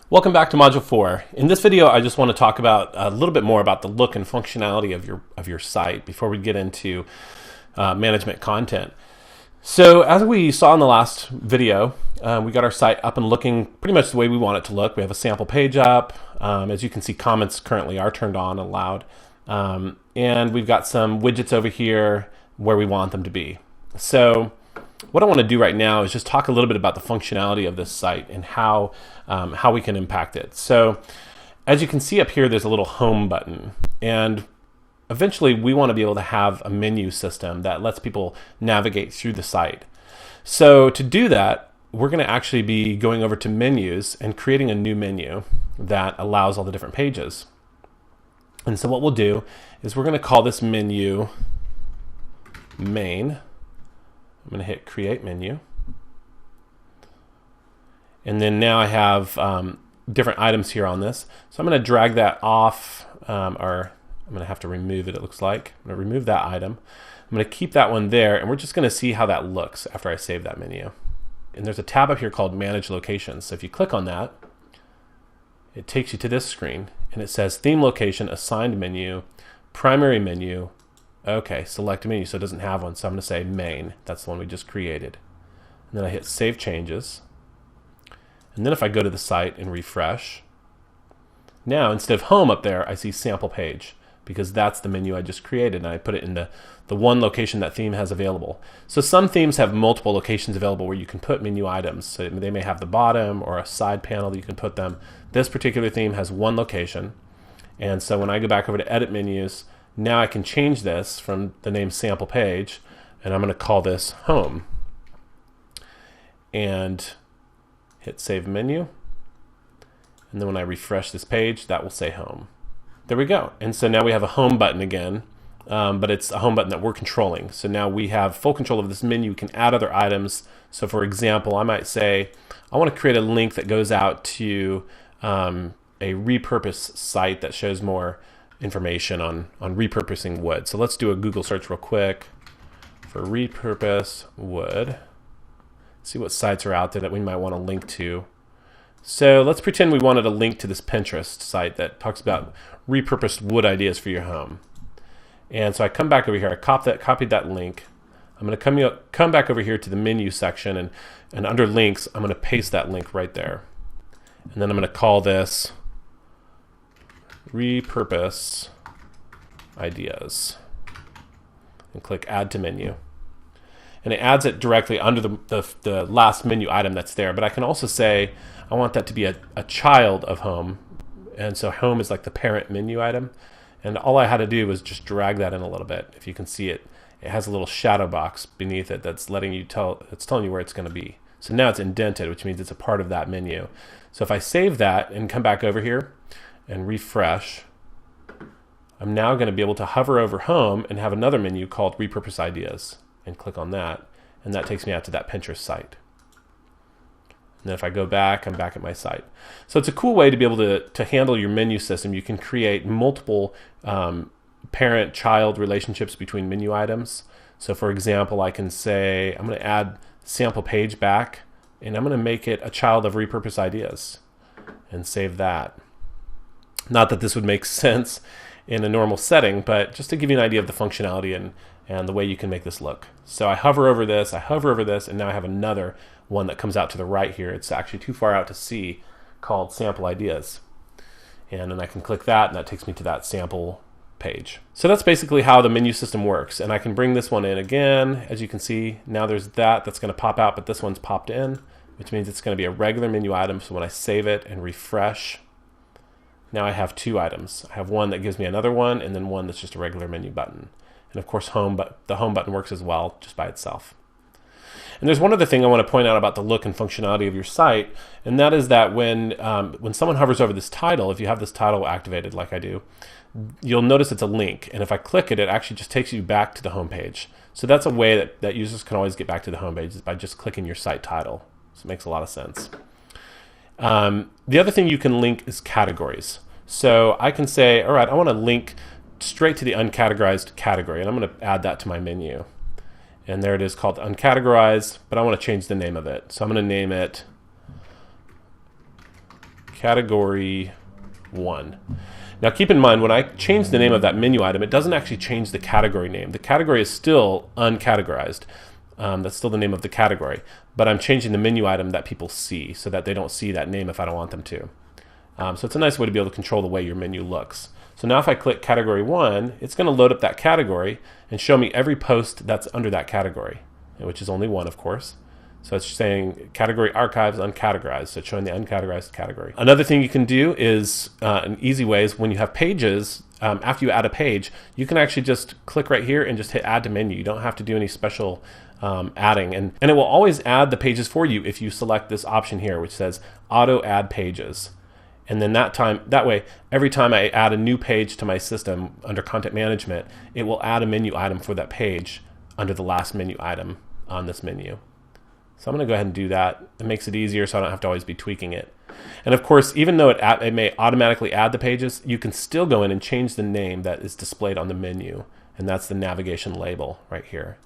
Welcome back to Module 4. In this video, I just want to talk about a little bit more about the look and functionality of your site before we get into management content. So as we saw in the last video, we got our site up and looking pretty much the way we want it to look. We have a sample page up. As you can see, comments currently are turned on and allowed. And we've got some widgets over here where we want them to be. So what I want to do right now is just talk a little bit about the functionality of this site and how we can impact it. So as you can see up here, there's a little home button, and eventually we want to be able to have a menu system that lets people navigate through the site. So to do that, we're going to actually be going over to menus and creating a new menu that allows all the different pages. And so what we'll do is we're going to call this menu main. I'm going to hit create menu. And then now I have different items here on this. So I'm going to drag that off, or I'm going to have to remove it, it looks like. I'm going to remove that item. I'm going to keep that one there, and we're just going to see how that looks after I save that menu. And there's a tab up here called Manage Locations. So if you click on that, it takes you to this screen, and it says Theme Location, Assigned Menu, Primary Menu. Okay, select a menu, so it doesn't have one, so I'm going to say main. That's the one we just created. And then I hit Save Changes. And then if I go to the site and refresh, now instead of home up there, I see sample page, because that's the menu I just created, and I put it in the one location that theme has available. So some themes have multiple locations available where you can put menu items. So they may have the bottom or a side panel that you can put them. This particular theme has one location. And so when I go back over to Edit Menus, now I can change this from the name sample page, and I'm going to call this home. And hit Save Menu. And then when I refresh this page, that will say home. There we go. And so now we have a home button again, but it's a home button that we're controlling. So now we have full control of this menu. We can add other items. So for example, I might say, I want to create a link that goes out to a repurpose site that shows more information on repurposing wood. So let's do a Google search real quick for repurpose wood. See what sites are out there that we might want to link to. So let's pretend we wanted a link to this Pinterest site that talks about repurposed wood ideas for your home. And so I come back over here, I copied that link. I'm going to come back over here to the menu section, and under links, I'm going to paste that link right there. And then I'm going to call this repurpose ideas and click add to menu, and it adds it directly under the last menu item that's there. But I can also say I want that to be a child of home, and so home is like the parent menu item, and all I had to do was just drag that in a little bit. If you can see it, it has a little shadow box beneath it that's telling you where it's going to be. So now it's indented, which means it's a part of that menu. So if I save that and come back over here and refresh, I'm now going to be able to hover over home and have another menu called repurpose ideas, and click on that, and that takes me out to that Pinterest site. And then if I go back, I'm back at my site. So it's a cool way to be able to handle your menu system. You can create multiple parent-child relationships between menu items. So for example, I can say I'm going to add sample page back, and I'm going to make it a child of repurpose ideas, and save that. Not that this would make sense in a normal setting, but just to give you an idea of the functionality and the way you can make this look. So I hover over this, and now I have another one that comes out to the right here. It's actually too far out to see, called sample ideas. And then I can click that, and that takes me to that sample page. So that's basically how the menu system works. And I can bring this one in again. As you can see, now there's that's going to pop out, but this one's popped in, which means it's going to be a regular menu item. So when I save it and refresh, now I have two items. I have one that gives me another one, and then one that's just a regular menu button. And of course, the home button works as well, just by itself. And there's one other thing I want to point out about the look and functionality of your site, and that is that when someone hovers over this title, if you have this title activated like I do, you'll notice it's a link. And if I click it, it actually just takes you back to the home page. So that's a way that users can always get back to the home page, is by just clicking your site title. So it makes a lot of sense. The other thing you can link is categories. So I can say, all right, I want to link straight to the uncategorized category, and I'm going to add that to my menu. And there it is, called uncategorized, but I want to change the name of it. So I'm going to name it category 1. Now keep in mind, when I change the name of that menu item, it doesn't actually change the category name. The category is still uncategorized. That's still the name of the category. But I'm changing the menu item that people see so that they don't see that name if I don't want them to. So it's a nice way to be able to control the way your menu looks. So now if I click category 1, it's going to load up that category and show me every post that's under that category, which is only one, of course. So it's saying category archives uncategorized, so it's showing the uncategorized category. Another thing you can do is, an easy way is when you have pages, after you add a page, you can actually just click right here and just hit add to menu. You don't have to do any special adding. And it will always add the pages for you if you select this option here, which says auto add pages. And then that way, every time I add a new page to my system under content management, it will add a menu item for that page under the last menu item on this menu. So I'm going to go ahead and do that. It makes it easier so I don't have to always be tweaking it. And of course, even though it may automatically add the pages, you can still go in and change the name that is displayed on the menu. And that's the navigation label right here.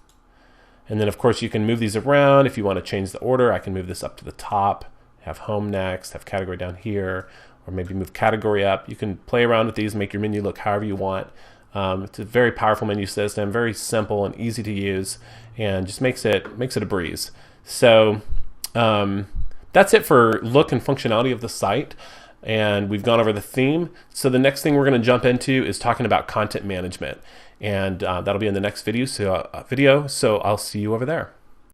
And then of course you can move these around. If you want to change the order, I can move this up to the top, have home next, have category down here, or maybe move category up. You can play around with these, make your menu look however you want. It's a very powerful menu system, very simple and easy to use, and just makes it a breeze. So that's it for look and functionality of the site, and we've gone over the theme. So the next thing we're going to jump into is talking about content management, and that'll be in the next video. So I'll see you over there.